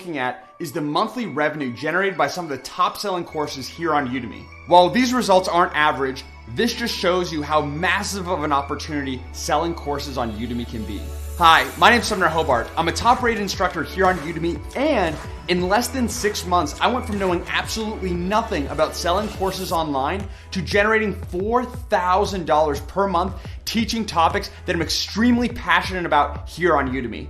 looking at is the monthly revenue generated by some of the top selling courses here on Udemy. While these results aren't average, this just shows you how massive of an opportunity selling courses on Udemy can be. Hi, my name is Sumner Hobart. I'm a top-rated instructor here on Udemy, and in less than 6 months, I went from knowing absolutely nothing about selling courses online to generating $4,000 per month teaching topics that I'm extremely passionate about here on Udemy.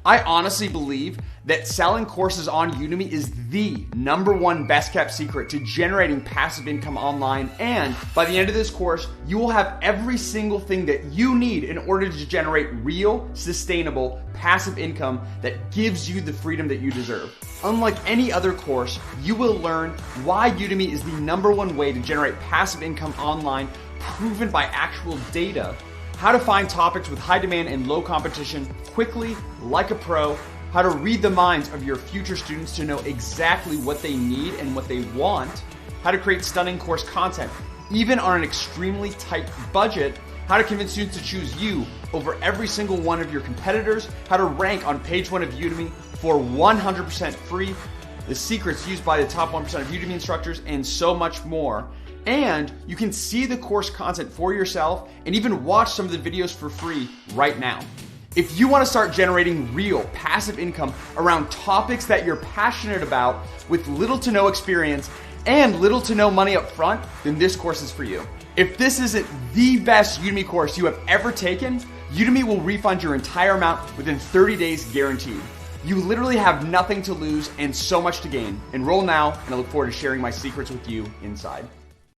I honestly believe that selling courses on Udemy is the #1 best kept secret to generating passive income online, and by the end of this course, you will have every single thing that you need in order to generate real, sustainable, passive income that gives you the freedom that you deserve. Unlike any other course, you will learn why Udemy is the #1 way to generate passive income online, proven by actual data, how to find topics with high demand and low competition quickly, like a pro, how to read the minds of your future students to know exactly what they need and what they want, how to create stunning course content, even on an extremely tight budget, how to convince students to choose you over every single one of your competitors, how to rank on page 1 of Udemy for 100% free, the secrets used by the top 1% of Udemy instructors, and so much more. And you can see the course content for yourself and even watch some of the videos for free right now. If you want to start generating real passive income around topics that you're passionate about with little to no experience and little to no money up front, then this course is for you. If this isn't the best Udemy course you have ever taken, Udemy will refund your entire amount within 30 days guaranteed. You literally have nothing to lose and so much to gain. Enroll now, and I look forward to sharing my secrets with you inside.